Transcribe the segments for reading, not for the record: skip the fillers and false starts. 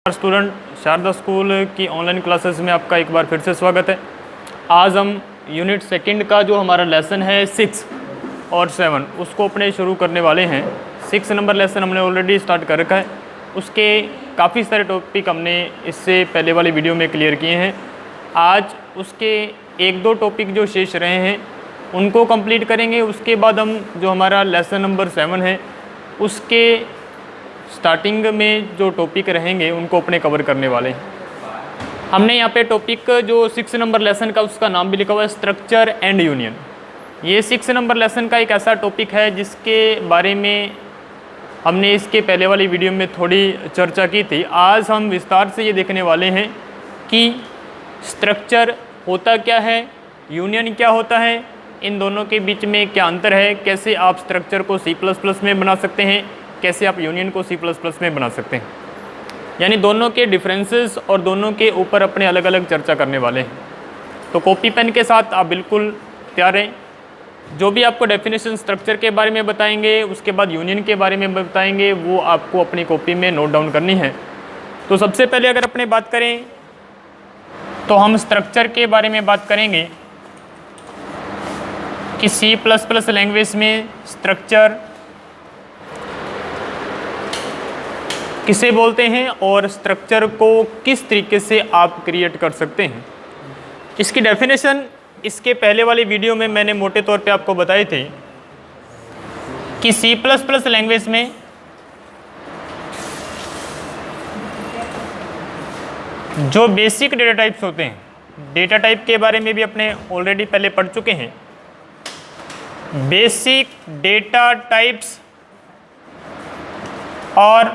Student, Sharda school की online classes में आपका एक बार फिर से स्वागत है। आज हम यूनिट सेकंड का जो हमारा लेसन है 6 और 7 उसको अपने शुरू करने वाले हैं। 6 नंबर लेसन हमने ऑलरेडी स्टार्ट कर रखा है। उसके काफ़ी सारे टॉपिक हमने इससे पहले वाली वीडियो में क्लियर किए हैं। आज उसके एक दो टॉपिक जो शेष रहे हैं उनको कंप्लीट करेंगे। उसके बाद हम जो हमारा लेसन नंबर 7 है उसके स्टार्टिंग में जो टॉपिक रहेंगे उनको अपने कवर करने वाले हैं। हमने यहाँ पे टॉपिक जो 6 नंबर लेसन का उसका नाम भी लिखा हुआ है स्ट्रक्चर एंड यूनियन। ये 6 नंबर लेसन का एक ऐसा टॉपिक है जिसके बारे में हमने इसके पहले वाली वीडियो में थोड़ी चर्चा की थी। आज हम विस्तार से ये देखने वाले हैं कि स्ट्रक्चर होता क्या है, यूनियन क्या होता है, इन दोनों के बीच में क्या अंतर है, कैसे आप स्ट्रक्चर को C++ में बना सकते हैं, कैसे आप यूनियन को C++ में बना सकते हैं। यानी दोनों के डिफरेंसेस और दोनों के ऊपर अपने अलग अलग चर्चा करने वाले हैं। तो कॉपी पेन के साथ आप बिल्कुल तैयार हैं। जो भी आपको डेफिनेशन स्ट्रक्चर के बारे में बताएंगे, उसके बाद यूनियन के बारे में बताएंगे, वो आपको अपनी कॉपी में नोट डाउन करनी है। तो सबसे पहले अगर अपने बात करें तो हम स्ट्रक्चर के बारे में बात करेंगे कि C++ लैंग्वेज में स्ट्रक्चर किसे बोलते हैं और स्ट्रक्चर को किस तरीके से आप क्रिएट कर सकते हैं। इसकी डेफिनेशन इसके पहले वाली वीडियो में मैंने मोटे तौर पे आपको बताए थे कि C++ लैंग्वेज में जो बेसिक डेटा टाइप्स होते हैं, डेटा टाइप के बारे में भी अपने ऑलरेडी पहले पढ़ चुके हैं। बेसिक डेटा टाइप्स और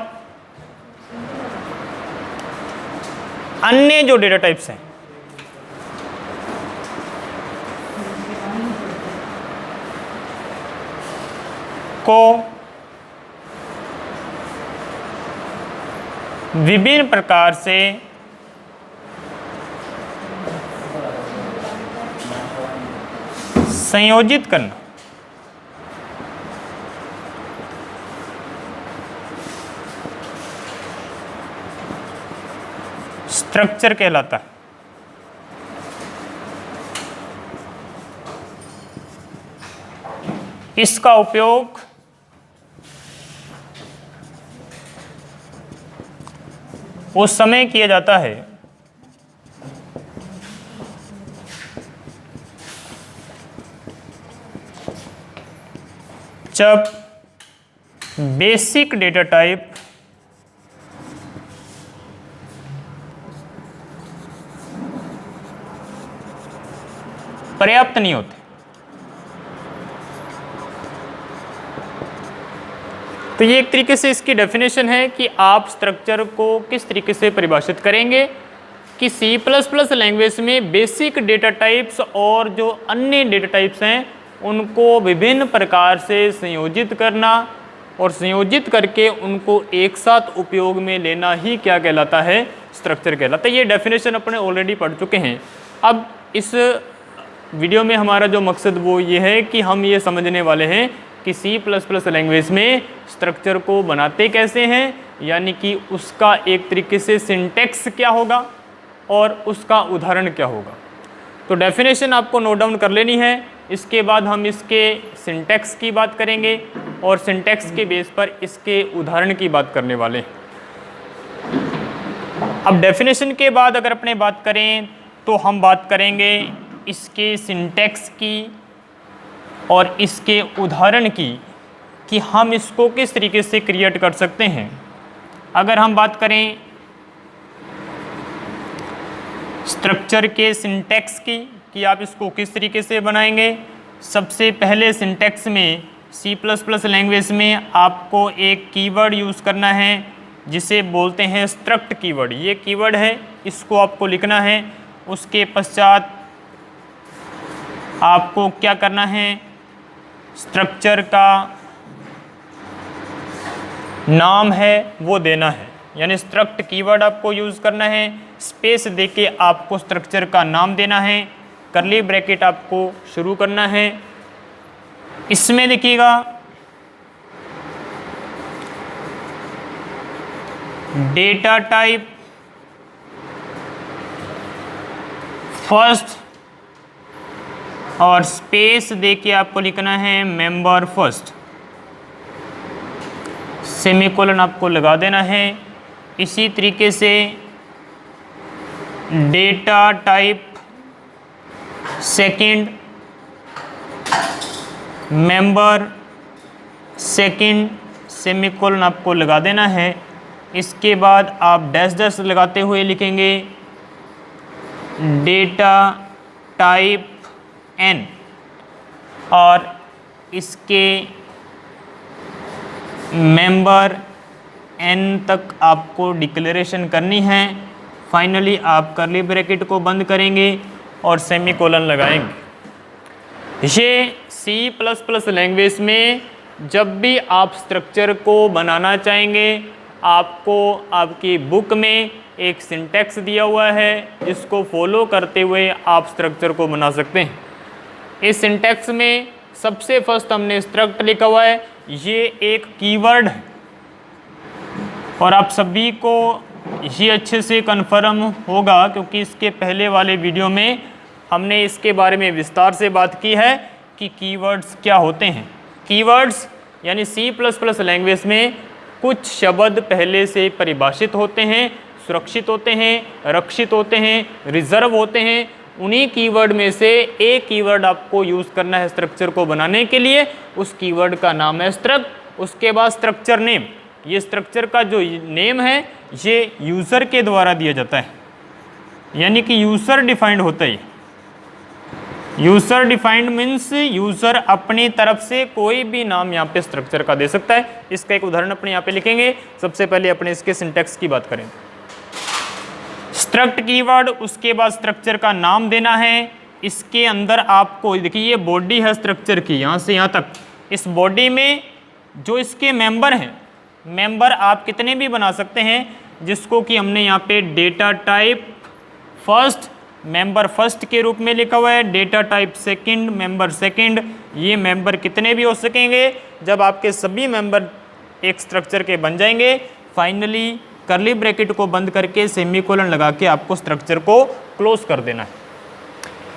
अन्य जो डेटा टाइप्स हैं को विभिन्न प्रकार से संयोजित करना स्ट्रक्चर कहलाता है। इसका उपयोग उस समय किया जाता है जब बेसिक डेटा टाइप पर्याप्त नहीं होते। तो ये एक तरीके से इसकी डेफिनेशन है कि आप स्ट्रक्चर को किस तरीके से परिभाषित करेंगे कि C++ लैंग्वेज में बेसिक डेटा टाइप्स और जो अन्य डेटा टाइप्स हैं उनको विभिन्न प्रकार से संयोजित करना और संयोजित करके उनको एक साथ उपयोग में लेना ही क्या कहलाता है, स्ट्रक्चर कहलाता है। ये डेफिनेशन अपने ऑलरेडी पढ़ चुके हैं। अब इस वीडियो में हमारा जो मकसद वो ये है कि हम ये समझने वाले हैं कि C++ लैंग्वेज में स्ट्रक्चर को बनाते कैसे हैं, यानी कि उसका एक तरीके से सिंटैक्स क्या होगा और उसका उदाहरण क्या होगा। तो डेफिनेशन आपको नोट डाउन कर लेनी है। इसके बाद हम इसके सिंटैक्स की बात करेंगे और सिंटैक्स के बेस पर इसके उदाहरण की बात करने वाले हैं। अब डेफिनेशन के बाद अगर अपने बात करें तो हम बात करेंगे इसके सिंटैक्स की और इसके उदाहरण की कि हम इसको किस तरीके से क्रिएट कर सकते हैं। अगर हम बात करें स्ट्रक्चर के सिंटैक्स की कि आप इसको किस तरीके से बनाएंगे, सबसे पहले सिंटैक्स में C++ लैंग्वेज में आपको एक कीवर्ड यूज़ करना है जिसे बोलते हैं स्ट्रक्ट कीवर्ड। ये कीवर्ड है, इसको आपको लिखना है। उसके पश्चात आपको क्या करना है, स्ट्रक्चर का नाम है वो देना है, यानी स्ट्रक्ट कीवर्ड आपको यूज़ करना है। स्पेस देके आपको स्ट्रक्चर का नाम देना है, कर्ली ब्रैकेट आपको शुरू करना है। इसमें देखिएगा डेटा टाइप फर्स्ट और स्पेस दे के आपको लिखना है मेंबर फर्स्ट, सेमीकोलन आपको लगा देना है। इसी तरीके से data type second, member second, semicolon आपको लगा देना है। इसके बाद आप डैश डैश लगाते हुए लिखेंगे डेटा टाइप n, और इसके मेंबर n तक आपको डिक्लेरेशन करनी है। फाइनली आप कर्ली ब्रैकेट को बंद करेंगे और सेमीकोलन लगाएंगे। ये C++ लैंग्वेज में जब भी आप स्ट्रक्चर को बनाना चाहेंगे, आपको आपकी बुक में एक सिंटैक्स दिया हुआ है, जिसको फॉलो करते हुए आप स्ट्रक्चर को बना सकते हैं। इस सिंटैक्स में सबसे फर्स्ट हमने स्ट्रक्ट लिखा हुआ है, ये एक कीवर्ड है और आप सभी को ये अच्छे से कन्फर्म होगा, क्योंकि इसके पहले वाले वीडियो में हमने इसके बारे में विस्तार से बात की है कि कीवर्ड्स क्या होते हैं। कीवर्ड्स यानी C++ लैंग्वेज में कुछ शब्द पहले से परिभाषित होते हैं, सुरक्षित होते हैं, रक्षित होते हैं, रिजर्व होते हैं। उन्हीं कीवर्ड में से एक कीवर्ड आपको यूज़ करना है स्ट्रक्चर को बनाने के लिए। उस कीवर्ड का नाम है स्ट्रक्ट। उसके बाद स्ट्रक्चर नेम, ये स्ट्रक्चर का जो नेम है ये यूज़र के द्वारा दिया जाता है, यानी कि यूज़र डिफाइंड होता है। यूज़र डिफाइंड मीन्स यूज़र अपनी तरफ से कोई भी नाम यहाँ पे स्ट्रक्चर का दे सकता है। इसका एक उदाहरण अपने यहाँ पे लिखेंगे। सबसे पहले अपने इसके सिंटैक्स की बात करें। स्ट्रक्ट कीवर्ड, उसके बाद स्ट्रक्चर का नाम देना है। इसके अंदर आपको देखिए ये बॉडी है स्ट्रक्चर की, यहाँ से यहाँ तक। इस बॉडी में जो इसके मेंबर हैं, मेंबर आप कितने भी बना सकते हैं, जिसको कि हमने यहाँ पे data type first, member first के रूप में लिखा हुआ है। Data type second, member second, ये मेंबर कितने भी हो सकेंगे जब आपके सभी मेंबर एक स्ट्रक्चर के बन जाएंगे। फाइनली कर्ली ब्रैकेट को बंद करके सेमीकोलन लगा के आपको स्ट्रक्चर को क्लोज कर देना है।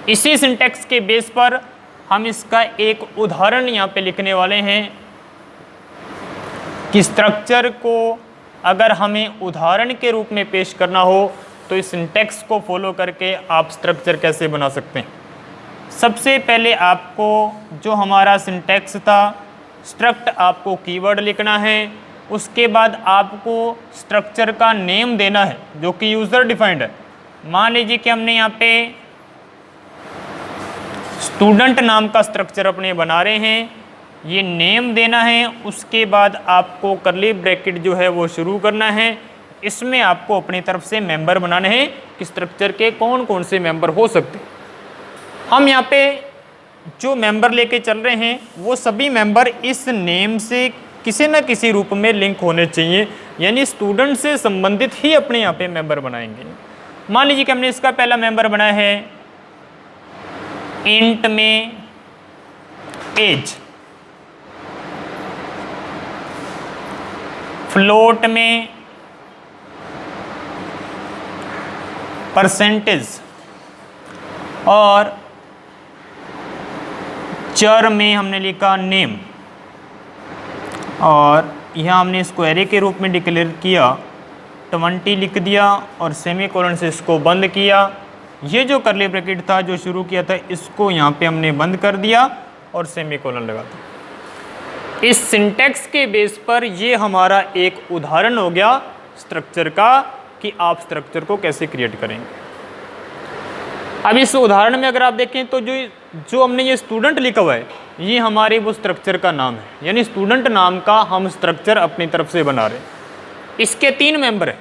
इसी सिंटैक्स के बेस पर हम इसका एक उदाहरण यहाँ पे लिखने वाले हैं कि स्ट्रक्चर को अगर हमें उदाहरण के रूप में पेश करना हो तो इस सिंटैक्स को फॉलो करके आप स्ट्रक्चर कैसे बना सकते हैं। सबसे पहले आपको जो हमारा सिंटैक्स था, स्ट्रक्ट आपको कीवर्ड लिखना है। उसके बाद आपको स्ट्रक्चर का नेम देना है जो कि यूज़र डिफाइंड है। मान लीजिए कि हमने यहाँ पे स्टूडेंट नाम का स्ट्रक्चर अपने बना रहे हैं, ये नेम देना है। उसके बाद आपको कर्ली ब्रैकेट जो है वो शुरू करना है। इसमें आपको अपनी तरफ से मेंबर बनाने हैं कि स्ट्रक्चर के कौन कौन से मेंबर हो सकते हैं। हम यहाँ पे जो मेंबर लेके चल रहे हैं वो सभी मेंबर इस नेम से किसी न किसी रूप में लिंक होने चाहिए, यानी स्टूडेंट से संबंधित ही अपने यहाँ पे मेंबर बनाएंगे। मान लीजिए कि हमने इसका पहला मेंबर बनाया है इंट में एज, फ्लोट में परसेंटेज और चर में हमने लिखा नेम। और यहाँ हमने इसको एरे के रूप में डिक्लेयर किया, 20 लिख दिया और सेमीकोलन से इसको बंद किया। ये जो कर्ली ब्रैकेट था जो शुरू किया था, इसको यहाँ पे हमने बंद कर दिया और सेमीकोलन लगा दिया। इस सिंटैक्स के बेस पर ये हमारा एक उदाहरण हो गया स्ट्रक्चर का कि आप स्ट्रक्चर को कैसे क्रिएट करेंगे। अब इस उदाहरण में अगर आप देखें तो जो हमने ये स्टूडेंट लिखा हुआ है, ये हमारे वो स्ट्रक्चर का नाम है, यानी स्टूडेंट नाम का हम स्ट्रक्चर अपनी तरफ से बना रहे हैं। इसके 3 मेंबर हैं।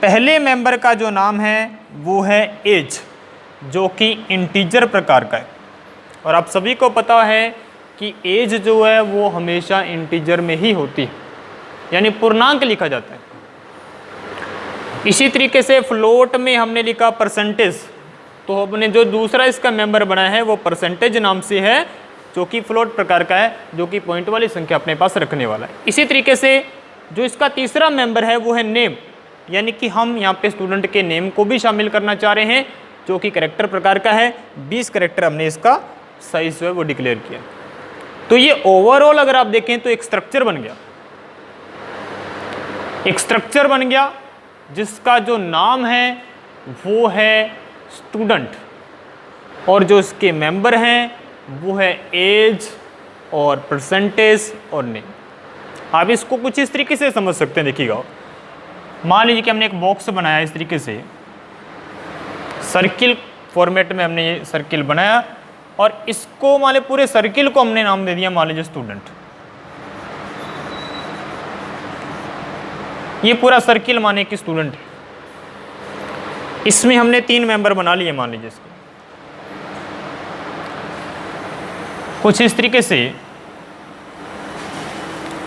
पहले मेंबर का जो नाम है वो है एज, जो कि इंटीजर प्रकार का है। और आप सभी को पता है कि एज जो है वो हमेशा इंटीजर में ही होती है, यानी पूर्णांक लिखा जाता है। इसी तरीके से फ्लोट में हमने लिखा परसेंटेज, तो हमने जो दूसरा इसका मेंबर बनाया है वो परसेंटेज नाम से है, जो कि फ्लोट प्रकार का है, जो कि पॉइंट वाली संख्या अपने पास रखने वाला है। इसी तरीके से जो इसका तीसरा मेंबर है वो है नेम, यानी कि हम यहाँ पे स्टूडेंट के नेम को भी शामिल करना चाह रहे हैं। जो कि कैरेक्टर प्रकार का है, 20 कैरेक्टर हमने इसका साइज जो है वो डिक्लेयर किया। तो ये ओवरऑल अगर आप देखें तो एक स्ट्रक्चर बन गया, एक स्ट्रक्चर बन गया जिसका जो नाम है वो है स्टूडेंट, और जो इसके मेंबर हैं वो है एज और परसेंटेज और नेम। आप इसको कुछ इस तरीके से समझ सकते हैं, देखिएगा, मान लीजिए कि हमने एक बॉक्स बनाया इस तरीके से, सर्किल फॉर्मेट में हमने ये सर्किल बनाया, और इसको मान लीजिए पूरे सर्किल को हमने नाम दे दिया मान लीजिए स्टूडेंट। ये पूरा सर्किल माने कि स्टूडेंट है, इसमें हमने 3 मेंबर बना लिए मान लीजिए इसको, कुछ इस तरीके से।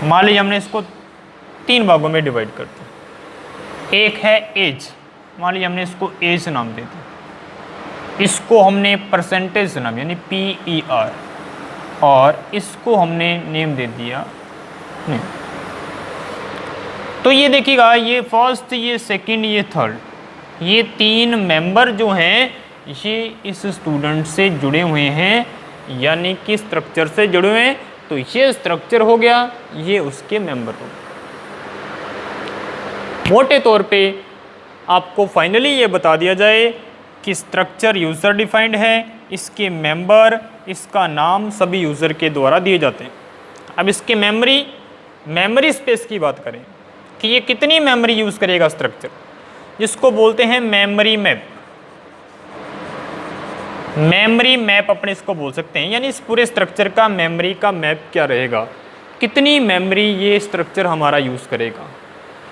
मान लीजिए हमने इसको 3 भागों में डिवाइड कर दिया। एक है एज, मान लीजिए हमने इसको एज नाम दे दिया, इसको हमने परसेंटेज नाम यानी PER, और इसको हमने नेम दे दिया नेम। तो ये देखिएगा, ये फर्स्ट, ये सेकंड, ये थर्ड, ये 3 मेंबर जो हैं ये इस स्टूडेंट से जुड़े हुए हैं, यानी कि स्ट्रक्चर से जुड़े हुए हैं। तो ये स्ट्रक्चर हो गया, ये उसके मेंबर हो गए। मोटे तौर पे आपको फाइनली ये बता दिया जाए कि स्ट्रक्चर यूज़र डिफाइंड है, इसके मेंबर, इसका नाम सभी यूज़र के द्वारा दिए जाते हैं। अब इसके मेमोरी स्पेस की बात करें कि ये कितनी मेमोरी यूज़ करेगा स्ट्रक्चर, जिसको बोलते हैं मेमोरी मैप। मेमोरी मैप अपने इसको बोल सकते हैं, यानी इस पूरे स्ट्रक्चर का मेमोरी का मैप क्या रहेगा, कितनी मेमोरी ये स्ट्रक्चर हमारा यूज़ करेगा।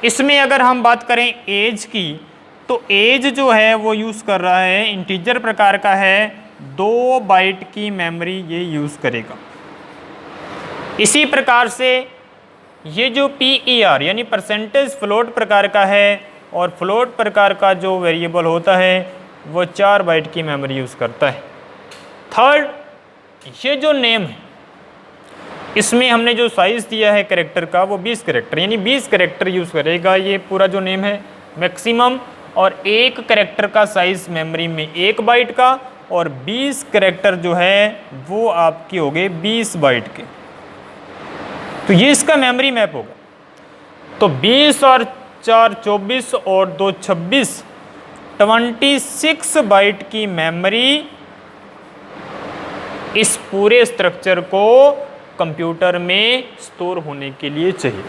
इसमें अगर हम बात करें एज की, तो एज जो है वो यूज़ कर रहा है, इंटीजर प्रकार का है, 2 बाइट की मेमोरी ये यूज़ करेगा। इसी प्रकार से ये जो PER यानी परसेंटेज फ्लोट प्रकार का है, और फ्लोट प्रकार का जो वेरिएबल होता है वो 4 बाइट की मेमोरी यूज़ करता है। थर्ड, ये जो नेम है, इसमें हमने जो साइज़ दिया है कैरेक्टर का वो 20 कैरेक्टर, यानी 20 कैरेक्टर यूज़ करेगा ये पूरा जो नेम है मैक्सिमम, और एक कैरेक्टर का साइज़ मेमोरी में 1 बाइट का, और 20 कैरेक्टर जो है वो आपके हो गए 20 बाइट के। तो ये इसका मेमोरी मैप होगा। तो 20 और 4 24 और 2 26, 26 बाइट की मेमोरी इस पूरे स्ट्रक्चर को कंप्यूटर में स्टोर होने के लिए चाहिए।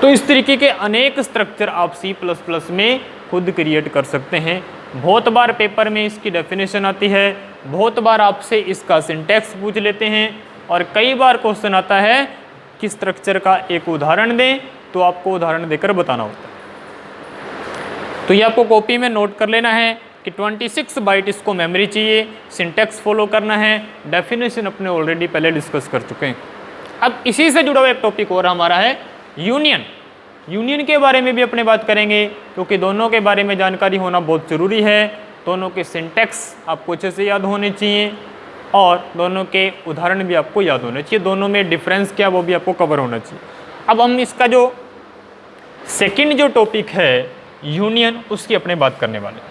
तो इस तरीके के अनेक स्ट्रक्चर आप C++ में खुद क्रिएट कर सकते हैं। बहुत बार पेपर में इसकी डेफिनेशन आती है, बहुत बार आपसे इसका सिंटैक्स पूछ लेते हैं, और कई बार क्वेश्चन आता है कि स्ट्रक्चर का एक उदाहरण दें, तो आपको उदाहरण देकर बताना होता है। तो ये आपको कॉपी में नोट कर लेना है कि 26 बाइट इसको मेमोरी चाहिए, सिंटैक्स फॉलो करना है, डेफिनेशन अपने ऑलरेडी पहले डिस्कस कर चुके हैं। अब इसी से जुड़ा हुआ एक टॉपिक और हमारा है यूनियन। यूनियन के बारे में भी अपने बात करेंगे, क्योंकि दोनों के बारे में जानकारी होना बहुत ज़रूरी है। दोनों के सिंटैक्स आपको अच्छे से याद होने चाहिए, और दोनों के उदाहरण भी आपको याद होने चाहिए, दोनों में डिफरेंस क्या वो भी आपको कवर होना चाहिए। अब हम इसका जो सेकंड जो टॉपिक है यूनियन, उसकी अपने बात करने वाले हैं।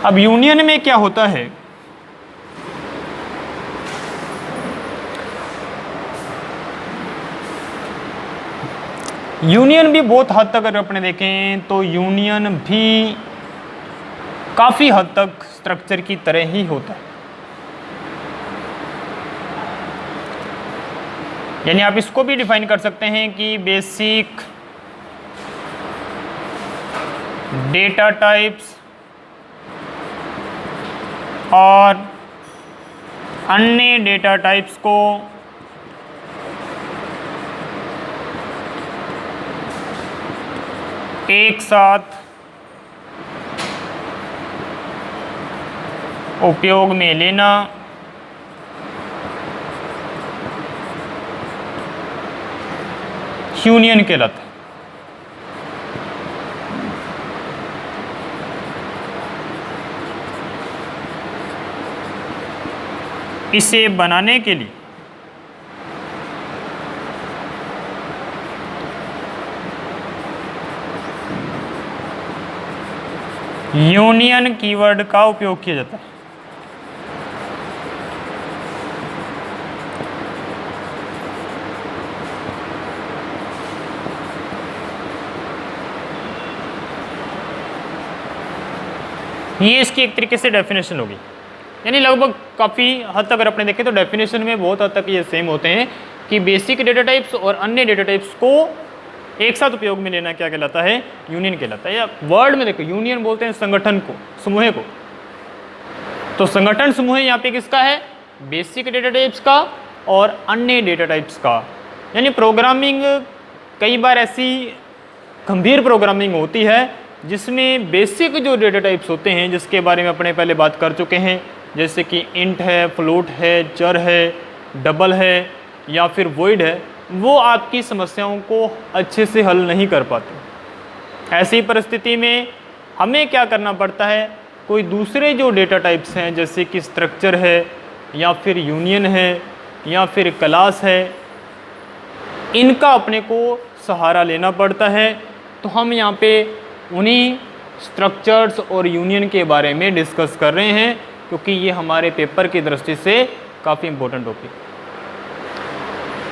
अब यूनियन में क्या होता है, यूनियन भी बहुत हद तक अगर अपने देखें तो यूनियन भी काफ़ी हद तक स्ट्रक्चर की तरह ही होता है। यानी आप इसको भी डिफाइन कर सकते हैं कि बेसिक डेटा टाइप्स और अन्य डेटा टाइप्स को एक साथ उपयोग में लेना यूनियन कहलाता है। इसे बनाने के लिए यूनियन कीवर्ड का उपयोग किया जाता है। ये इसकी एक तरीके से डेफिनेशन होगी, यानी लगभग काफ़ी हद तक अगर अपने देखें तो डेफिनेशन में बहुत हद तक ये सेम होते हैं कि बेसिक डेटा टाइप्स और अन्य डेटा टाइप्स को एक साथ उपयोग में लेना क्या कहलाता है, यूनियन कहलाता है। या वर्ड में देखो यूनियन बोलते हैं संगठन को, समूह को। तो संगठन समूह यहाँ पे किसका है, बेसिक डेटा टाइप्स का और अन्य डेटा टाइप्स का। यानी प्रोग्रामिंग कई बार ऐसी गंभीर प्रोग्रामिंग होती है जिसमें बेसिक जो डेटा टाइप्स होते हैं, जिसके बारे में अपने पहले बात कर चुके हैं, जैसे कि इंट है, फ्लोट है, चर है, डबल है या फिर वॉइड है, वो आपकी समस्याओं को अच्छे से हल नहीं कर पाते। ऐसी परिस्थिति में हमें क्या करना पड़ता है, कोई दूसरे जो डेटा टाइप्स हैं जैसे कि स्ट्रक्चर है या फिर यूनियन है या फिर क्लास है, इनका अपने को सहारा लेना पड़ता है। तो हम यहाँ पे उन्हीं स्ट्रक्चर्स और यूनियन के बारे में डिस्कस कर रहे हैं, क्योंकि ये हमारे पेपर की दृष्टि से काफ़ी इम्पोर्टेंट टॉपिक।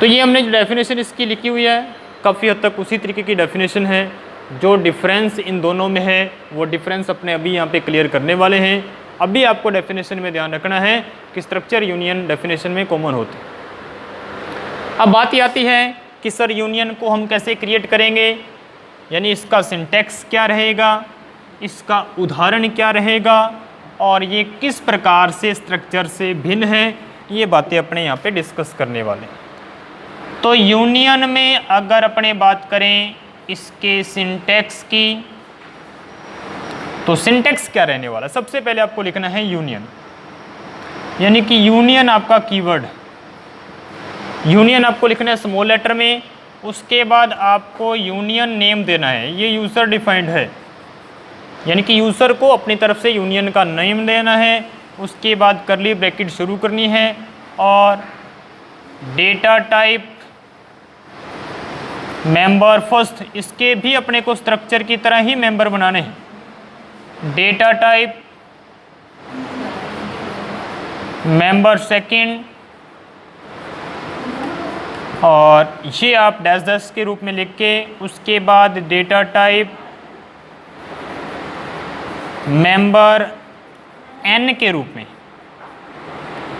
तो ये हमने जो डेफिनेशन इसकी लिखी हुई है, काफ़ी हद तक उसी तरीके की डेफिनेशन है। जो डिफरेंस इन दोनों में है वो डिफरेंस अपने अभी यहाँ पे क्लियर करने वाले हैं। अभी आपको डेफिनेशन में ध्यान रखना है कि स्ट्रक्चर यूनियन डेफिनेशन में कॉमन होते हैं। अब बात ये आती है कि सर यूनियन को हम कैसे क्रिएट करेंगे, यानी इसका सिंटैक्स क्या रहेगा, इसका उदाहरण क्या रहेगा और ये किस प्रकार से स्ट्रक्चर से भिन्न है, ये बातें अपने यहाँ पे डिस्कस करने वाले हैं। तो यूनियन में अगर अपने बात करें इसके सिंटैक्स की, तो सिंटैक्स क्या रहने वाला है, सबसे पहले आपको लिखना है यूनियन, यानी कि यूनियन आपका कीवर्ड। यूनियन आपको लिखना है स्मॉल लेटर में, उसके बाद आपको यूनियन नेम देना है, ये यूज़र डिफाइंड है, यानी कि यूज़र को अपनी तरफ से यूनियन का नेम देना है। उसके बाद करली ब्रैकेट शुरू करनी है और डेटा टाइप मेंबर फर्स्ट, इसके भी अपने को स्ट्रक्चर की तरह ही मेंबर बनाने हैं। डेटा टाइप मेंबर सेकंड, और ये आप डैश डैश के रूप में लिख के उसके बाद डेटा टाइप मेंबर एन के रूप में।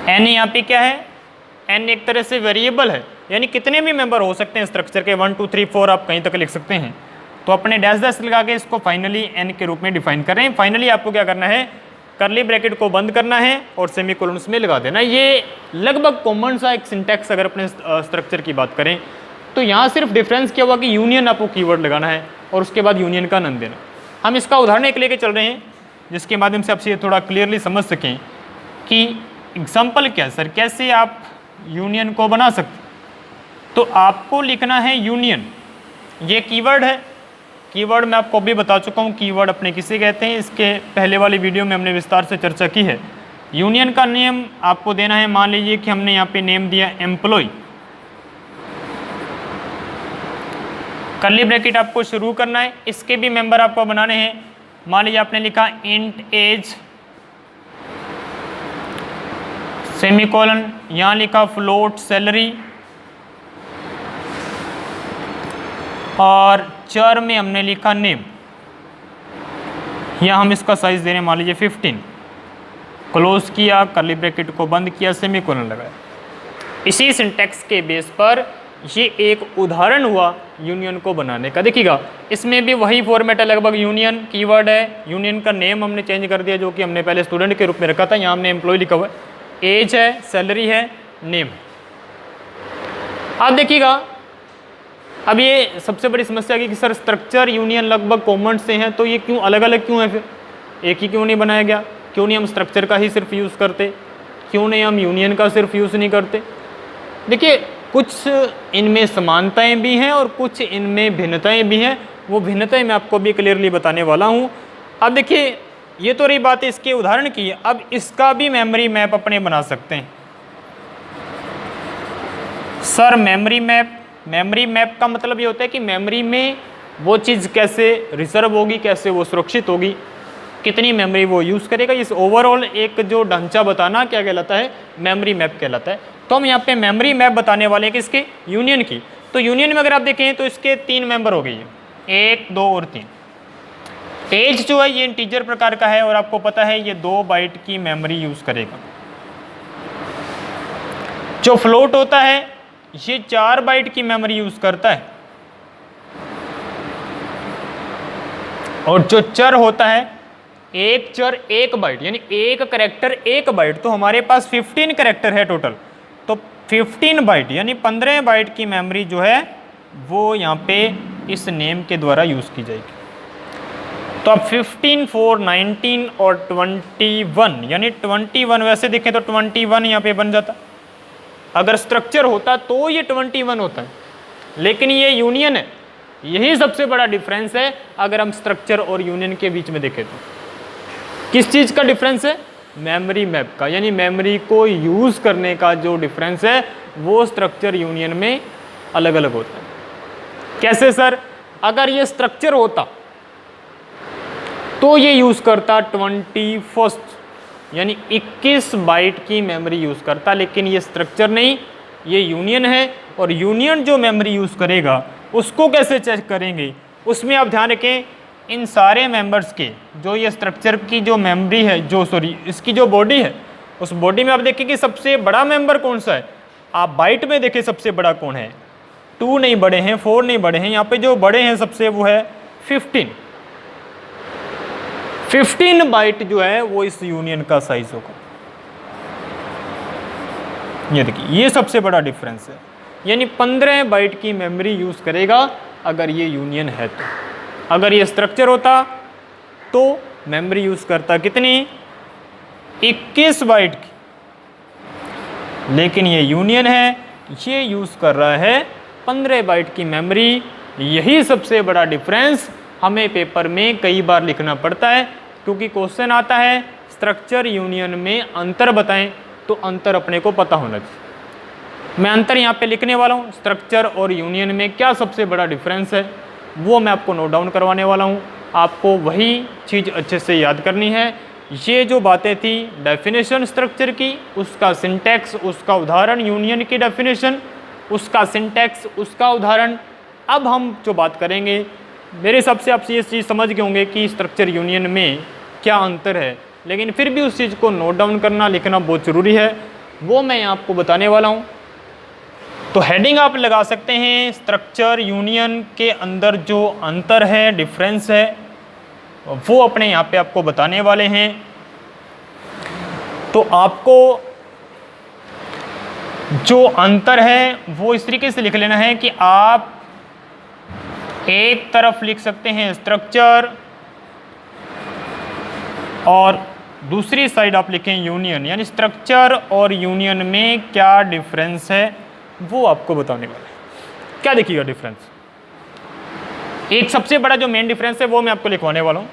एन यहाँ पे क्या है, एन एक तरह से वेरिएबल है, यानी कितने भी मेंबर हो सकते हैं स्ट्रक्चर के, 1 2 3 4 आप कहीं तक लिख सकते हैं। तो अपने डैश डैश लगा के इसको फाइनली एन के रूप में डिफाइन कर रहे हैं। फाइनली आपको क्या करना है, करली ब्रैकेट को बंद करना है और सेमीकोलन्स में लगा देना। ये लगभग कॉमन सा एक सिंटैक्स अगर अपने स्ट्रक्चर की बात करें तो यहाँ सिर्फ डिफरेंस क्या हुआ कि यूनियन आपको कीवर्ड लगाना है और उसके बाद यूनियन का नाम देना। हम इसका उदाहरण एक लेके चल रहे हैं जिसके माध्यम से आपसे ये थोड़ा क्लियरली समझ सकें कि एग्जाम्पल क्या है सर, कैसे आप यूनियन को बना सकते। तो आपको लिखना है यूनियन, ये कीवर्ड है। कीवर्ड मैं आपको अभी बता चुका हूँ कीवर्ड अपने किसे कहते हैं, इसके पहले वाली वीडियो में हमने विस्तार से चर्चा की है। यूनियन का नेम आपको देना है, मान लीजिए कि हमने यहाँ पे नेम दिया एम्प्लॉय, कर्ली ब्रैकेट आपको शुरू करना है, इसके भी मेंबर आपको बनाने हैं। मान लीजिए आपने लिखा इंट एज सेमीकोलन, यहाँ लिखा फ्लोट सैलरी, और चर में हमने लिखा नेम, यहाँ हम इसका साइज दे रहे हैं मान लीजिए 15, क्लोज किया, कर्ली ब्रैकेट को बंद किया, सेमीकोलन लगाया। इसी सिंटैक्स के बेस पर ये एक उदाहरण हुआ यूनियन को बनाने का। देखिएगा इसमें भी वही फॉर्मेट है लगभग, यूनियन कीवर्ड है, यूनियन का नेम हमने चेंज कर दिया जो कि हमने पहले स्टूडेंट के रूप में रखा था, यहाँ हमने एम्प्लॉय लिखा हुआ है, एज है, सैलरी है, नेम। आप देखिएगा अब ये सबसे बड़ी समस्या की कि सर स्ट्रक्चर यूनियन लगभग कॉमन से हैं, तो ये क्यों अलग अलग क्यों है, फिर एक ही क्यों नहीं बनाया गया, क्यों नहीं हम स्ट्रक्चर का ही सिर्फ यूज़ करते, क्यों नहीं हम यूनियन का सिर्फ यूज़ नहीं करते। देखिए कुछ इनमें समानताएं भी हैं और कुछ इनमें भिन्नताएं भी हैं, वो भिन्नताएं मैं आपको भी क्लियरली बताने वाला हूँ। अब देखिए ये तो रही बात है इसके उदाहरण की, अब इसका भी मेमोरी मैप अपने बना सकते हैं। सर मेमोरी मैप का मतलब ये होता है कि मेमोरी में वो चीज़ कैसे रिजर्व होगी, कैसे वो सुरक्षित होगी, कितनी मेमोरी वो यूज़ करेगा। इस ओवरऑल एक जो ढांचा बताना क्या कहलाता है, मेमोरी मैप कहलाता है। तो हम यहाँ पे मेमोरी मैप बताने वाले हैं किसके, यूनियन की। तो यूनियन में अगर आप देखें तो इसके 3 मेंबर हो गए, 1, 2 और 3। एज जो है ये इंटीजर प्रकार का है और आपको पता है ये 2 बाइट की मेमोरी यूज़ करेगा। जो फ्लोट होता है ये 4 बाइट की मेमोरी यूज़ करता है। और जो चर होता है, एक चर 1 बाइट, यानी एक करेक्टर 1 बाइट। तो हमारे पास 15 करेक्टर है टोटल। तो 15 बाइट यानी 15 बाइट की मेमोरी जो है वो यहाँ पे इस नेम के द्वारा यूज़ की जाएगी। तो अब 15, 4, 19 और 21, यानी 21 वैसे देखें तो 21 यहाँ पे बन जाता। अगर स्ट्रक्चर होता तो ये 21 होता है, लेकिन ये यूनियन है। यही सबसे बड़ा डिफरेंस है अगर हम स्ट्रक्चर और यूनियन के बीच में देखें तो। किस चीज़ का डिफरेंस है, मेमोरी मैप का, यानी मेमोरी को यूज़ करने का जो डिफरेंस है वो स्ट्रक्चर यूनियन में अलग अलग होता है। कैसे सर, अगर ये स्ट्रक्चर होता तो ये यूज़ करता 21, यानी 21 बाइट की मेमोरी यूज़ करता, लेकिन ये स्ट्रक्चर नहीं, ये यूनियन है। और यूनियन जो मेमोरी यूज़ करेगा उसको कैसे चेक करेंगे, उसमें आप ध्यान रखें इन सारे मेंबर्स के जो ये स्ट्रक्चर की जो मेमोरी है, जो इसकी जो बॉडी है, उस बॉडी में आप देखें कि सबसे बड़ा मेंबर कौन सा है। आप बाइट में देखें सबसे बड़ा कौन है, 2 नहीं बड़े हैं, 4 नहीं बड़े हैं, यहाँ पे जो बड़े हैं सबसे वो है 15 बाइट जो है वो इस यूनियन का साइज होगा। ये देखिए ये सबसे बड़ा डिफरेंस है, यानी 15 बाइट की मेमोरी यूज़ करेगा अगर ये यूनियन है तो। अगर ये स्ट्रक्चर होता तो मेमोरी यूज़ करता कितनी, 21 बाइट की, लेकिन ये यूनियन है, ये यूज़ कर रहा है 15 बाइट की मेमोरी। यही सबसे बड़ा डिफरेंस हमें पेपर में कई बार लिखना पड़ता है, क्योंकि क्वेश्चन आता है स्ट्रक्चर यूनियन में अंतर बताएं, तो अंतर अपने को पता होना चाहिए। मैं अंतर यहाँ पे लिखने वाला हूँ, स्ट्रक्चर और यूनियन में क्या सबसे बड़ा डिफरेंस है वो मैं आपको नोट डाउन करवाने वाला हूँ। आपको वही चीज़ अच्छे से याद करनी है। ये जो बातें थी डेफिनेशन स्ट्रक्चर की, उसका सिंटैक्स, उसका उदाहरण, यूनियन की डेफिनेशन, उसका सिंटैक्स, उसका उदाहरण। अब हम जो बात करेंगे, मेरे हिसाब से आप ये चीज़ समझ गए होंगे कि स्ट्रक्चर यूनियन में क्या अंतर है, लेकिन फिर भी उस चीज़ को नोट डाउन करना, लिखना बहुत ज़रूरी है, वो मैं आपको बताने वाला हूँ। तो हेडिंग आप लगा सकते हैं, स्ट्रक्चर यूनियन के अंदर जो अंतर है, डिफरेंस है, वो अपने यहाँ पे आपको बताने वाले हैं। तो आपको जो अंतर है वो इस तरीके से लिख लेना है कि आप एक तरफ लिख सकते हैं स्ट्रक्चर और दूसरी साइड आप लिखें यूनियन, यानी स्ट्रक्चर और यूनियन में क्या डिफरेंस है वो आपको बताने वाला है। क्या देखिएगा डिफरेंस, एक सबसे बड़ा जो मेन डिफरेंस है वो मैं आपको लिखवाने वाला हूं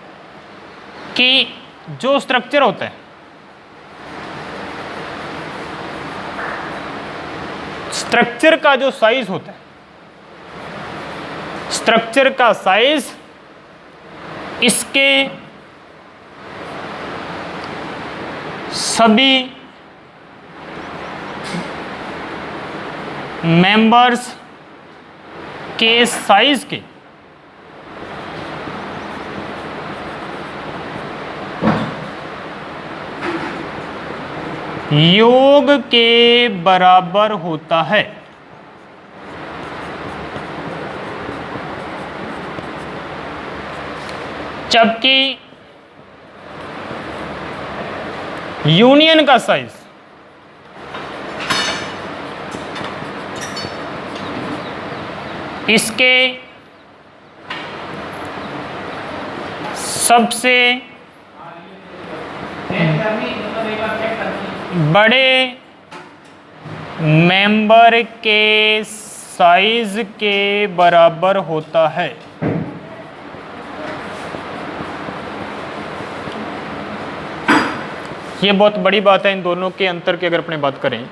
कि जो स्ट्रक्चर होता है, स्ट्रक्चर का जो साइज होता है, स्ट्रक्चर का साइज इसके सभी मेंबर्स के साइज के योग के बराबर होता है। जबकि यूनियन का साइज इसके सबसे बड़े मेंबर के साइज के बराबर होता है। ये बहुत बड़ी बात है इन दोनों के अंतर की अगर अपने बात करें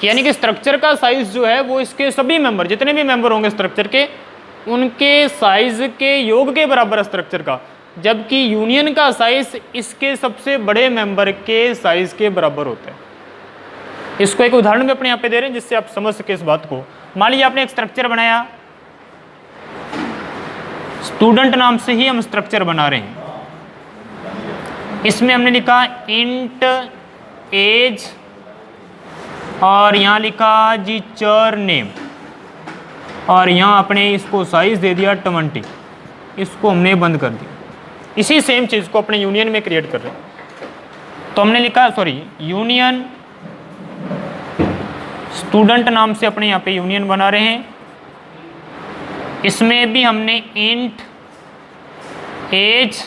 कि यानी कि स्ट्रक्चर का साइज जो है वो इसके सभी मेंबर, जितने भी मेंबर होंगे स्ट्रक्चर के, उनके साइज के योग के बराबर है स्ट्रक्चर का। जबकि यूनियन का साइज इसके सबसे बड़े मेंबर के साइज के बराबर होता है। इसको एक उदाहरण में अपने यहाँ पे दे रहे हैं जिससे आप समझ सके इस बात को। मान लीजिए आपने एक स्ट्रक्चर बनाया, स्टूडेंट नाम से ही हम स्ट्रक्चर बना रहे हैं। इसमें हमने लिखा इंट एज और यहाँ लिखा जी चर नेम, और यहाँ अपने इसको साइज दे दिया 20। इसको हमने बंद कर दिया। इसी सेम चीज़ को अपने यूनियन में क्रिएट कर रहे हैं। तो हमने लिखा यूनियन स्टूडेंट नाम से अपने यहाँ पे यूनियन बना रहे हैं। इसमें भी हमने इंट एज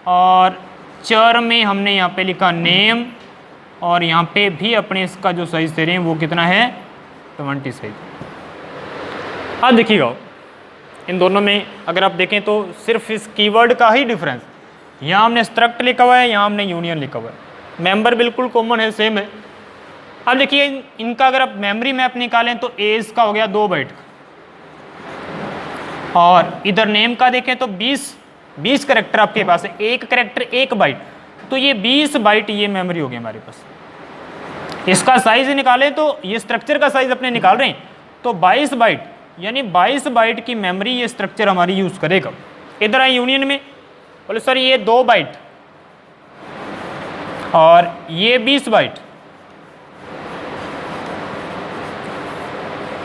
और चर में हमने यहाँ पे लिखा नेम, और यहाँ पे भी अपने इसका जो साइज दे रहे हैं वो कितना है 20 साइज। अब देखिएगा इन दोनों में अगर आप देखें तो सिर्फ इस कीवर्ड का ही डिफरेंस, यहाँ हमने स्ट्रक्ट लिखा हुआ है, यहाँ हमने यूनियन लिखा हुआ है। मेंबर बिल्कुल कॉमन है, सेम है। अब देखिए इनका अगर आप मेमोरी मैप निकालें तो एज का हो गया 2 बाइट का, और इधर नेम का देखें तो 20 करेक्टर आपके पास है, एक करेक्टर 1 बाइट, तो ये 20 बाइट ये मेमोरी हो गई हमारे पास। इसका साइज निकालें तो ये स्ट्रक्चर का साइज अपने निकाल रहे हैं तो 22 बाइट, यानी 22 बाइट की मेमोरी ये स्ट्रक्चर हमारी यूज करेगा। इधर आए यूनियन में, बोले सर ये 2 बाइट और ये 20 बाइट,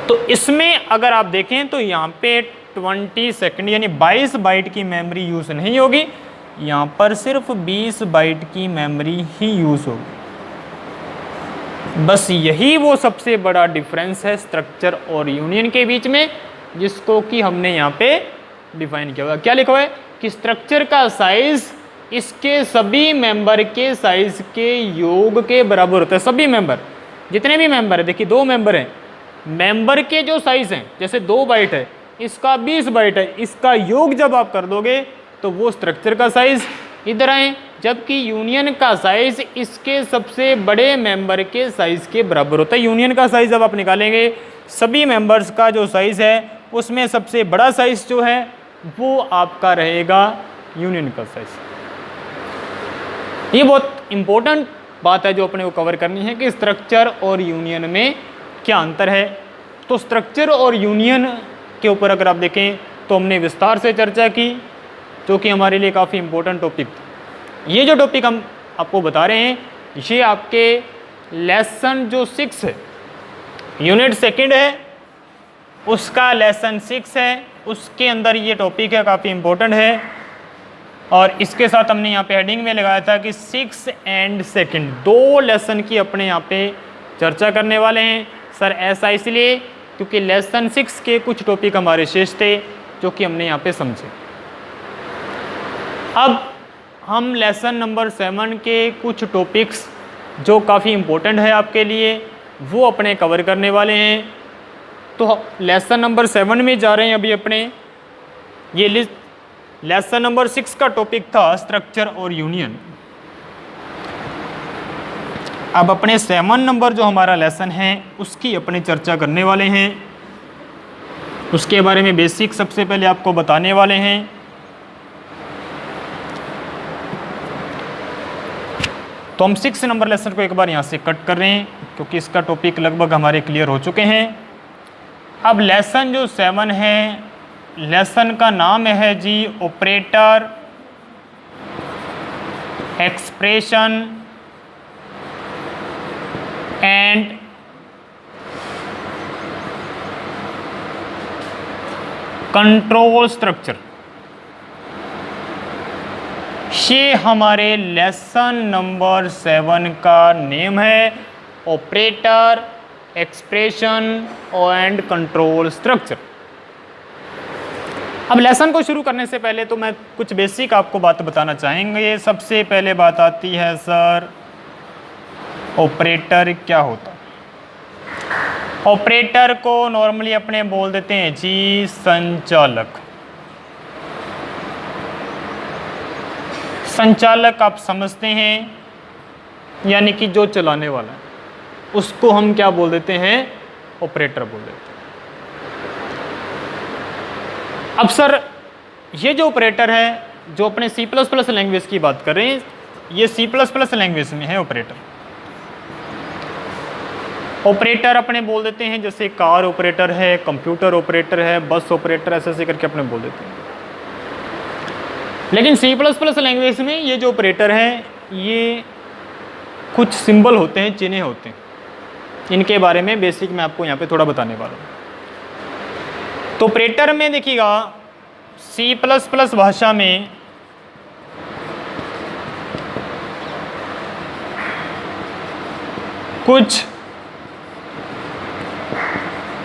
तो इसमें अगर आप देखें तो यहाँ पे 20 सेकंड यानी 22 बाइट की मेमोरी यूज नहीं होगी, यहाँ पर सिर्फ 20 बाइट की मेमोरी ही यूज होगी। बस यही वो सबसे बड़ा डिफरेंस है स्ट्रक्चर और यूनियन के बीच में, जिसको कि हमने यहाँ पे डिफाइन किया हुआ। क्या लिखा हुआ है कि स्ट्रक्चर का साइज इसके सभी मेंबर के साइज के योग के बराबर होता है। सभी मेंबर, जितने भी मेंबर है, देखिए 2 मेंबर हैं, मेंबर के जो साइज हैं, जैसे 2 बाइट है, इसका 20 बाइट है, इसका योग जब आप कर दोगे तो वो स्ट्रक्चर का साइज इधर आए, जबकि यूनियन का साइज इसके सबसे बड़े मेंबर के साइज के बराबर होता है। यूनियन का साइज जब आप निकालेंगे, सभी मेंबर्स का जो साइज है उसमें सबसे बड़ा साइज जो है वो आपका रहेगा यूनियन का साइज। ये बहुत इंपॉर्टेंट बात है जो अपने को कवर करनी है कि स्ट्रक्चर और यूनियन में क्या अंतर है। तो स्ट्रक्चर और यूनियन के ऊपर अगर आप देखें तो हमने विस्तार से चर्चा की, जो कि हमारे लिए काफ़ी इंपॉर्टेंट टॉपिक था। ये जो टॉपिक हम आपको बता रहे हैं ये आपके लेसन जो 6 है, यूनिट 2 है, उसका लेसन 6 है, उसके अंदर ये टॉपिक है, काफ़ी इंपॉर्टेंट है। और इसके साथ हमने यहाँ पे हेडिंग में लगाया था कि 6 एंड 2 2 लेसन की अपने यहाँ पे चर्चा करने वाले हैं। सर ऐसा इसलिए क्योंकि लेसन 6 के कुछ टॉपिक हमारे शेष थे जो कि हमने यहाँ पे समझे। अब हम लेसन नंबर 7 के कुछ टॉपिक्स जो काफ़ी इम्पोर्टेंट है आपके लिए वो अपने कवर करने वाले हैं। तो लेसन नंबर 7 में जा रहे हैं अभी अपने। ये लेसन नंबर 6 का टॉपिक था स्ट्रक्चर और यूनियन। अब अपने 7 नंबर जो हमारा लेसन है उसकी अपने चर्चा करने वाले हैं। उसके बारे में बेसिक सबसे पहले आपको बताने वाले हैं। तो हम 6 नंबर लेसन को एक बार यहाँ से कट कर रहे हैं क्योंकि इसका टॉपिक लगभग हमारे क्लियर हो चुके हैं। अब लेसन जो 7 है, लेसन का नाम है जी operator, expression and control structure. ये हमारे लेसन नंबर 7 का नेम है, operator, expression and control structure. अब लेसन को शुरू करने से पहले तो मैं कुछ बेसिक आपको बात बताना चाहेंगे। सबसे पहले बात आती है सर ऑपरेटर क्या होता है। ऑपरेटर को नॉर्मली अपने बोल देते हैं जी संचालक। संचालक आप समझते हैं, यानी कि जो चलाने वाला है उसको हम क्या बोल देते हैं, ऑपरेटर बोल देते हैं। अब सर ये जो ऑपरेटर है जो अपने सी प्लस प्लस लैंग्वेज की बात कर रहे हैं, ये सी प्लस प्लस लैंग्वेज में है ऑपरेटर। ऑपरेटर अपने बोल देते हैं, जैसे कार ऑपरेटर है, कंप्यूटर ऑपरेटर है, बस ऑपरेटर, ऐसे ऐसे करके अपने बोल देते हैं। लेकिन सी प्लस प्लस लैंग्वेज में ये जो ऑपरेटर है, ये कुछ सिंबल होते हैं, चिन्ह होते हैं, इनके बारे में बेसिक मैं आपको यहाँ पे थोड़ा बताने वाला हूँ। तो ऑपरेटर में देखिएगा, सी प्लस प्लस भाषा में कुछ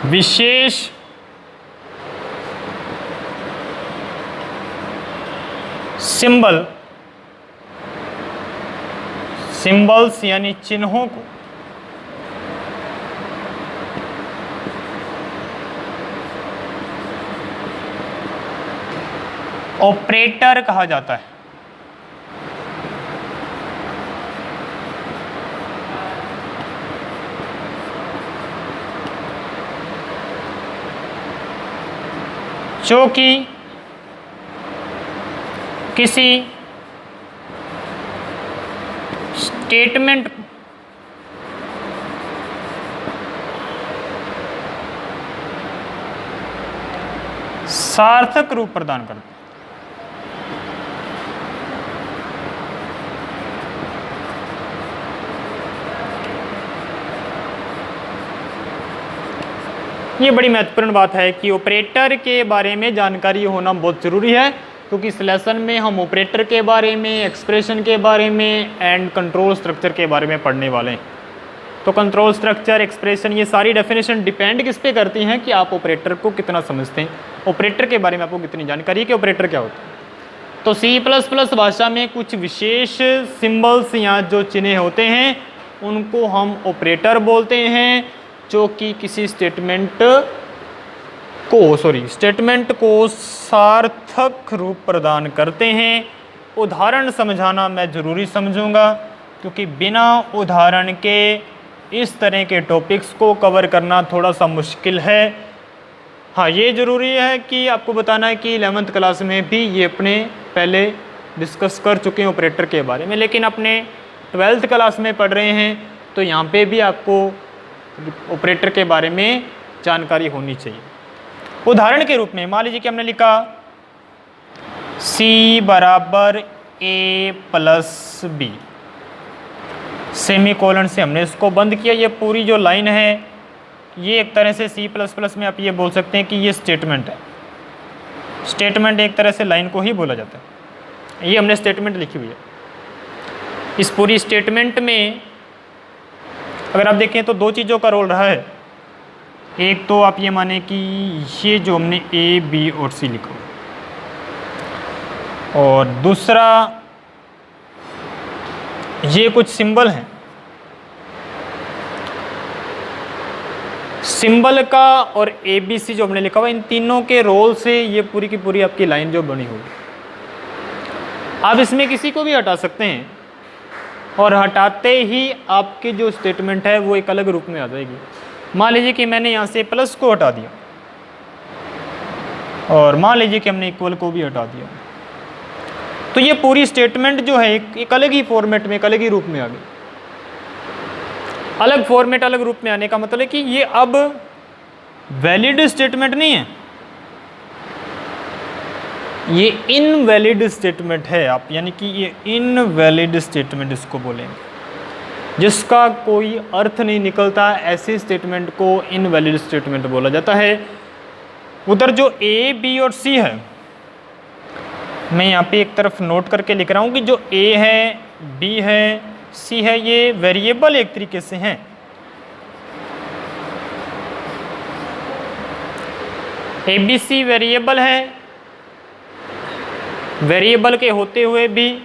विशेष सिंबल्स यानी चिन्हों को ऑपरेटर कहा जाता है। जो कि किसी स्टेटमेंट सार्थक रूप प्रदान करते हैं। ये बड़ी महत्वपूर्ण बात है कि ऑपरेटर के बारे में जानकारी होना बहुत ज़रूरी है, क्योंकि इस लेसन में हम ऑपरेटर के बारे में, एक्सप्रेशन के बारे में एंड कंट्रोल स्ट्रक्चर के बारे में पढ़ने वाले हैं। तो कंट्रोल स्ट्रक्चर, एक्सप्रेशन, ये सारी डेफिनेशन डिपेंड किस पे करती हैं कि आप ऑपरेटर को कितना समझते हैं, ऑपरेटर के बारे में आपको कितनी जानकारी है कि ऑपरेटर क्या होता है। तो सी प्लस प्लस भाषा में कुछ विशेष सिंबल्स या जो चिन्ह होते हैं उनको हम ऑपरेटर बोलते हैं, जो कि किसी स्टेटमेंट को सार्थक रूप प्रदान करते हैं। उदाहरण समझाना मैं ज़रूरी समझूंगा, क्योंकि बिना उदाहरण के इस तरह के टॉपिक्स को कवर करना थोड़ा सा मुश्किल है। हाँ, ये ज़रूरी है कि आपको बताना है कि 11th क्लास में भी ये अपने पहले डिस्कस कर चुके हैं ऑपरेटर के बारे में, लेकिन अपने 12th क्लास में पढ़ रहे हैं तो यहाँ पे भी आपको ऑपरेटर के बारे में जानकारी होनी चाहिए। उदाहरण के रूप में मान लीजिए कि हमने लिखा C बराबर A प्लस B, सेमीकोलन से हमने इसको बंद किया। ये पूरी जो लाइन है ये एक तरह से C प्लस प्लस में आप ये बोल सकते हैं कि ये स्टेटमेंट है। स्टेटमेंट एक तरह से लाइन को ही बोला जाता है। ये हमने स्टेटमेंट लिखी हुई है। इस पूरी स्टेटमेंट में अगर आप देखें तो दो चीज़ों का रोल रहा है। एक तो आप ये माने कि ये जो हमने A, B और C लिखा, और दूसरा ये कुछ सिंबल हैं। सिंबल का और ABC जो हमने लिखा हुआ, इन तीनों के रोल से ये पूरी की पूरी आपकी लाइन जो बनी होगी। आप इसमें किसी को भी हटा सकते हैं और हटाते ही आपकी जो स्टेटमेंट है वो एक अलग रूप में आ जाएगी। मान लीजिए कि मैंने यहाँ से प्लस को हटा दिया और मान लीजिए कि हमने इक्वल को भी हटा दिया, तो ये पूरी स्टेटमेंट जो है एक अलग ही फॉर्मेट में, एक अलग ही रूप में आ गई। अलग फॉर्मेट, अलग रूप में आने का मतलब है कि ये अब वैलिड स्टेटमेंट नहीं है, ये इनवैलिड स्टेटमेंट है। आप यानी कि ये इनवैलिड स्टेटमेंट इसको बोलेंगे, जिसका कोई अर्थ नहीं निकलता, ऐसे स्टेटमेंट को इनवैलिड स्टेटमेंट बोला जाता है। उधर जो A, B और C है, मैं यहाँ पे एक तरफ नोट करके लिख रहा हूँ कि जो A है, B है, C है, ये वेरिएबल एक तरीके से हैं। ABC वेरिएबल है, वेरिएबल के होते हुए भी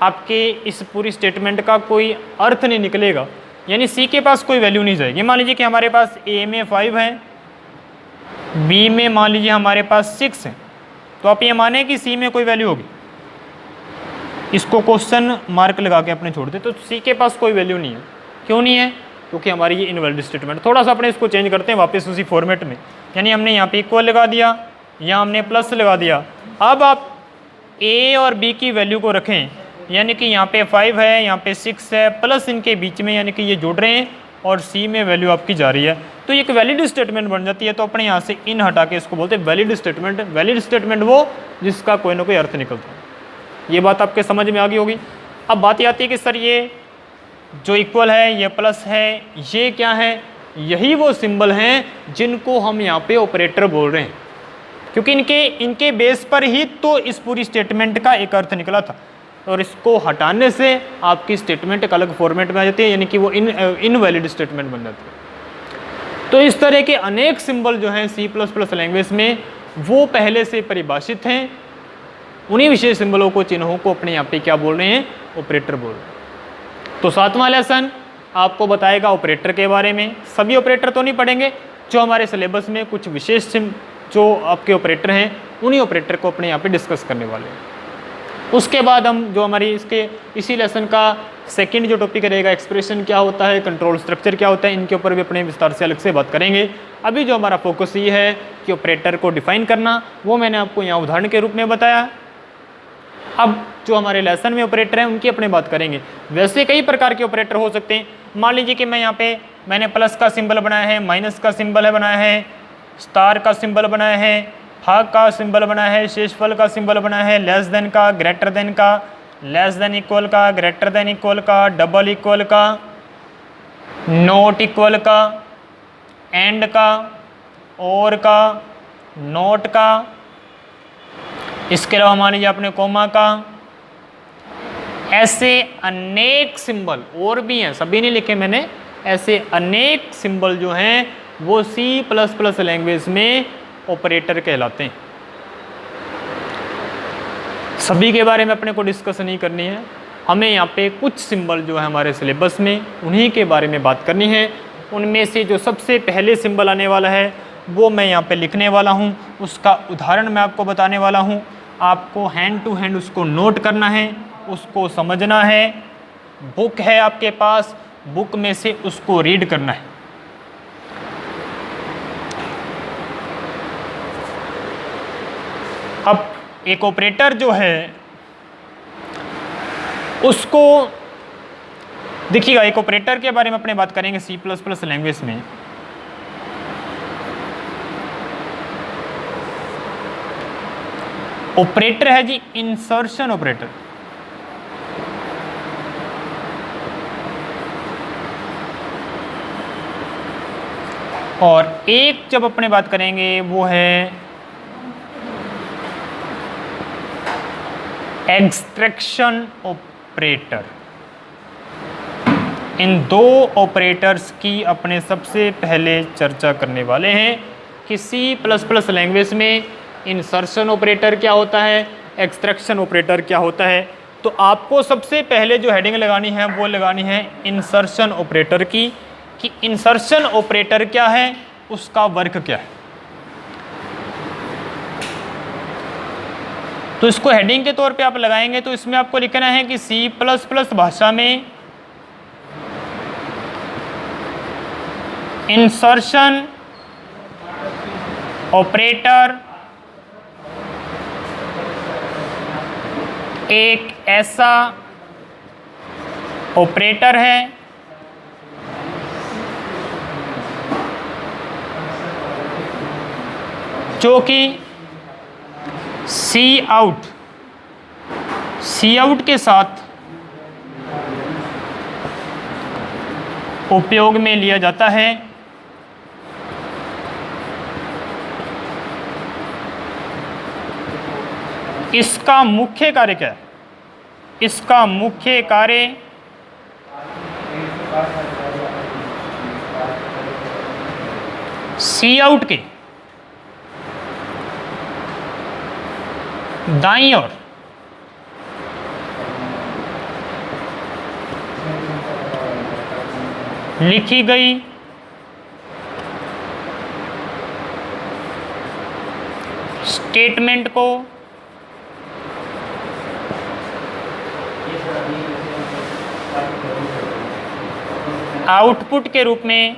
आपके इस पूरी स्टेटमेंट का कोई अर्थ नहीं निकलेगा, यानी C के पास कोई वैल्यू नहीं जाएगी। मान लीजिए कि हमारे पास A में 5 है, B में मान लीजिए हमारे पास 6 है, तो आप ये माने कि C में कोई वैल्यू होगी, इसको क्वेश्चन मार्क लगा के अपने छोड़ दे, तो C के पास कोई वैल्यू नहीं है। क्यों नहीं है? क्योंकि हमारी ये इनवैलिड स्टेटमेंट। थोड़ा सा अपने इसको चेंज करते हैं वापस उसी फॉर्मेट में, यानी हमने यहाँ पे इक्वल लगा दिया, यहाँ हमने प्लस लगा दिया। अब आप ए और बी की वैल्यू को रखें, यानी कि यहाँ पे 5 है, यहाँ पे 6 है, प्लस इनके बीच में यानी कि ये जुड़ रहे हैं और सी में वैल्यू आपकी जा रही है, तो ये एक वैलिड स्टेटमेंट बन जाती है। तो अपने यहाँ से इन हटा के इसको बोलते हैं वैलिड स्टेटमेंट। वैलिड स्टेटमेंट वो जिसका कोई ना कोई अर्थ निकलता है। ये बात आपके समझ में आ गई होगी। अब बात आती है कि सर ये जो इक्वल है, ये प्लस है, ये क्या है? यही वो सिंबल हैं जिनको हम यहाँ पे ऑपरेटर बोल रहे हैं, क्योंकि इनके बेस पर ही तो इस पूरी स्टेटमेंट का एक अर्थ निकला था। और इसको हटाने से आपकी स्टेटमेंट एक अलग फॉर्मेट में आ जाती है, यानी कि वो इनवैलिड स्टेटमेंट बन जाती है। तो इस तरह के अनेक सिंबल जो हैं C++ लैंग्वेज में वो पहले से परिभाषित हैं। उन्हीं विशेष सिंबलों को, चिन्हों को अपने यहाँ पे क्या बोल रहे हैं? ऑपरेटर बोल रहे हैं। तो 7वां लेसन आपको बताएगा ऑपरेटर के बारे में। सभी ऑपरेटर तो नहीं पढ़ेंगे, जो हमारे सिलेबस में कुछ विशेष जो आपके ऑपरेटर हैं उन्हीं ऑपरेटर को अपने यहाँ पे डिस्कस करने वाले हैं। उसके बाद हम जो हमारी इसी लेसन का सेकंड जो टॉपिक रहेगा, एक्सप्रेशन क्या होता है, कंट्रोल स्ट्रक्चर क्या होता है, इनके ऊपर भी अपने विस्तार से अलग से बात करेंगे। अभी जो हमारा फोकस ये है कि ऑपरेटर को डिफाइन करना, वो मैंने आपको यहाँ उदाहरण के रूप में बताया। अब जो हमारे लेसन में ऑपरेटर हैं उनकी अपने बात करेंगे। वैसे कई प्रकार के ऑपरेटर हो सकते हैं। मान लीजिए कि मैं यहाँ पे मैंने प्लस का सिंबल बनाया है, माइनस का सिंबल बनाया है, स्टार का सिंबल बनाया है, भाग का सिंबल बनाया है, शेषफल का सिंबल बनाया है, लेस देन का, ग्रेटर देन का, लेस देन इक्वल का, ग्रेटर देन इक्वल का, डबल इक्वल का, नॉट इक्वल का, एंड का, और का, नॉट का। इसके अलावा मान लीजिए अपने कोमा का। ऐसे अनेक सिंबल और भी हैं, सभी नहीं लिखे मैंने। ऐसे अनेक सिंबल जो हैं वो C++ लैंग्वेज में ऑपरेटर कहलाते हैं। सभी के बारे में अपने को डिस्कस नहीं करनी है, हमें यहाँ पे कुछ सिंबल जो है हमारे सिलेबस में उन्हीं के बारे में बात करनी है। उनमें से जो सबसे पहले सिंबल आने वाला है वो मैं यहाँ पे लिखने वाला हूँ, उसका उदाहरण मैं आपको बताने वाला हूँ। आपको हैंड टू हैंड उसको नोट करना है, उसको समझना है। बुक है आपके पास, बुक में से उसको रीड करना है। अब एक ऑपरेटर जो है उसको देखिएगा, एक ऑपरेटर के बारे में अपने बात करेंगे C++ लैंग्वेज में। ऑपरेटर है जी इंसर्शन ऑपरेटर। और एक जब अपने बात करेंगे वो है एक्सट्रैक्शन ऑपरेटर। इन दो ऑपरेटर्स की अपने सबसे पहले चर्चा करने वाले हैं कि C++ लैंग्वेज में इंसर्शन ऑपरेटर क्या होता है, एक्सट्रैक्शन ऑपरेटर क्या होता है। तो आपको सबसे पहले जो हेडिंग लगानी है वो लगानी है इंसर्शन ऑपरेटर की, कि इंसर्शन ऑपरेटर क्या है, उसका वर्क क्या है। तो इसको हेडिंग के तौर पे आप लगाएंगे तो इसमें आपको लिखना है कि C++ भाषा में इंसर्शन ऑपरेटर एक ऐसा ऑपरेटर है जो कि सी आउट के साथ उपयोग में लिया जाता है। इसका मुख्य कार्य क्या है? इसका मुख्य कार्य सी आउट के दाईं ओर लिखी गई स्टेटमेंट को आउटपुट के रूप में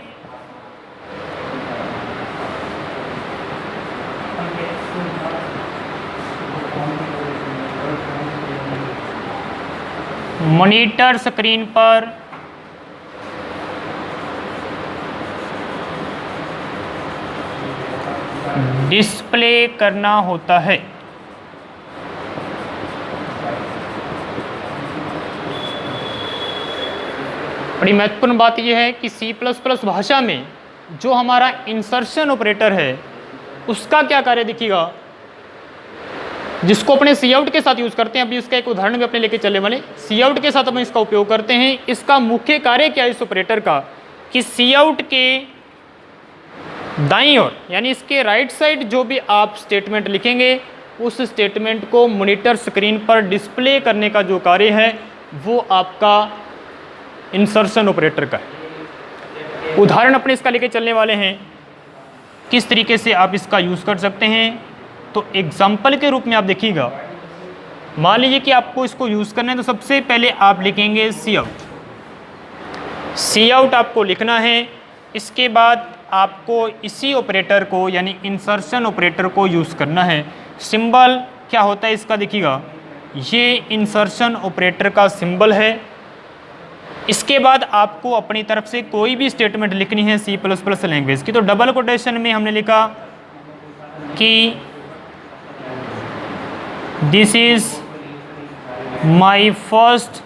मॉनिटर स्क्रीन पर डिस्प्ले करना होता है। बड़ी महत्वपूर्ण बात यह है कि C++ भाषा में जो हमारा इंसर्शन ऑपरेटर है उसका क्या कार्य दिखेगा, जिसको अपने सी आउट के साथ यूज करते हैं। अभी इसका एक उदाहरण भी अपने लेके चलने वाले। सी आउट के साथ हम इसका उपयोग करते हैं। इसका मुख्य कार्य क्या है इस ऑपरेटर का, कि सी आउट के दाईं ओर यानी इसके राइट साइड जो भी आप स्टेटमेंट लिखेंगे उस स्टेटमेंट को मॉनिटर स्क्रीन पर डिस्प्ले करने का जो कार्य है वो आपका इंसर्शन ऑपरेटर का है। उदाहरण अपने इसका लेके चलने वाले हैं, किस तरीके से आप इसका यूज़ कर सकते हैं। तो एग्जाम्पल के रूप में आप देखिएगा, मान लीजिए कि आपको इसको यूज़ करना है तो सबसे पहले आप लिखेंगे सी आउट। सी आउट आपको लिखना है। इसके बाद आपको इसी ऑपरेटर को यानी इंसर्शन ऑपरेटर को यूज़ करना है। सिंबल क्या होता है इसका देखिएगा, ये इंसर्शन ऑपरेटर का सिंबल है। इसके बाद आपको अपनी तरफ से कोई भी स्टेटमेंट लिखनी है C++ लैंग्वेज की। तो डबल कोटेशन में हमने लिखा कि this is my first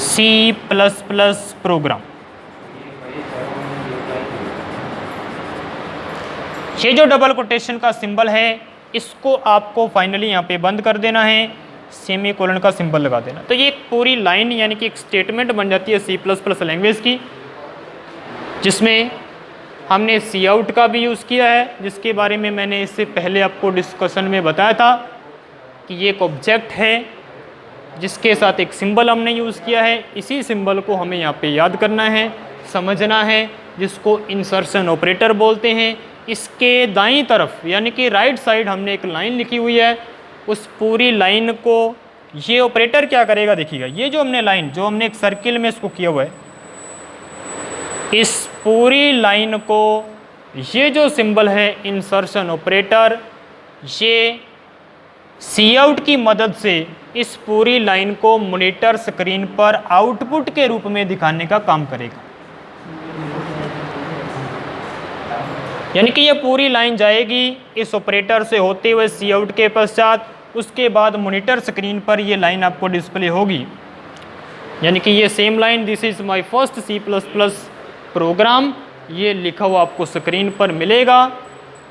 C++ program. ये जो डबल कोटेशन का सिंबल है इसको आपको फाइनली यहाँ पे बंद कर देना है, सेमीकोलन का सिंबल लगा देना। तो ये एक पूरी लाइन यानी कि एक स्टेटमेंट बन जाती है C++ लैंग्वेज की, जिसमें हमने सी आउट का भी यूज़ किया है, जिसके बारे में मैंने इससे पहले आपको डिस्कशन में बताया था कि ये एक ऑब्जेक्ट है जिसके साथ एक सिंबल हमने यूज़ किया है। इसी सिंबल को हमें यहाँ पे याद करना है, समझना है, जिसको इंसर्शन ऑपरेटर बोलते हैं। इसके दाईं तरफ यानी कि राइट साइड हमने एक लाइन लिखी हुई है। उस पूरी लाइन को ये ऑपरेटर क्या करेगा देखिएगा, ये जो हमने लाइन जो हमने एक सर्किल में इसको किया हुआ है, इस पूरी लाइन को ये जो सिंबल है इंसर्शन ऑपरेटर, ये सी आउट की मदद से इस पूरी लाइन को मॉनिटर स्क्रीन पर आउटपुट के रूप में दिखाने का काम करेगा। यानी कि ये पूरी लाइन जाएगी इस ऑपरेटर से होते हुए सी आउट के पश्चात, उसके बाद मॉनिटर स्क्रीन पर ये लाइन आपको डिस्प्ले होगी। यानी कि ये same line this is my first C++ program, ये लिखा हुआ आपको स्क्रीन पर मिलेगा।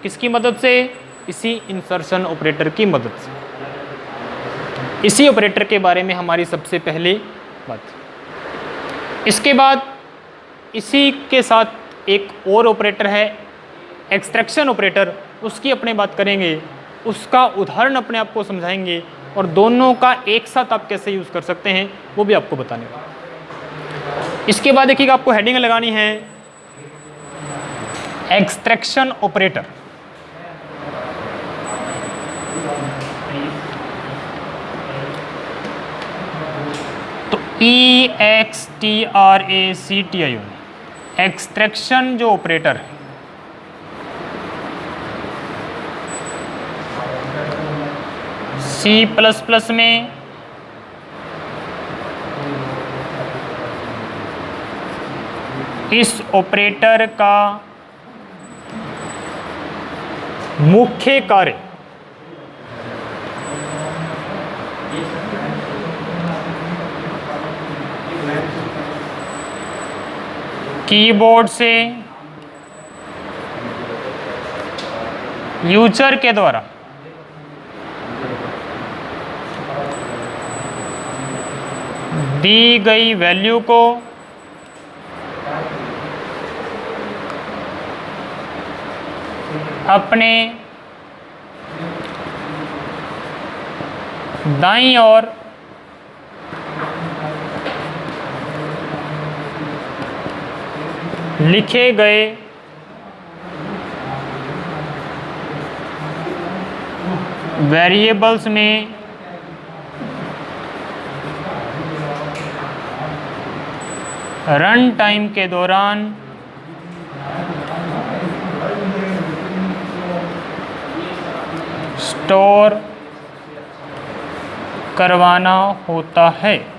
किसकी मदद से? इसी इंसर्शन ऑपरेटर की मदद से। इसी ऑपरेटर के बारे में हमारी सबसे पहले बात। इसके बाद इसी के साथ एक और ऑपरेटर है एक्सट्रैक्शन ऑपरेटर, उसकी अपने बात करेंगे, उसका उदाहरण अपने आप को समझाएंगे और दोनों का एक साथ आप कैसे यूज़ कर सकते हैं वो भी आपको बताने वाला। इसके बाद देखिएगा आपको हेडिंग लगानी है एक्सट्रैक्शन ऑपरेटर। तो EXTRACTION एक्सट्रैक्शन जो ऑपरेटर है, C++ में इस ऑपरेटर का मुख्य कार्य कीबोर्ड से यूजर के द्वारा दी गई वैल्यू को अपने दाईं ओर लिखे गए वेरिएबल्स में रन टाइम के दौरान स्टोर करवाना होता है।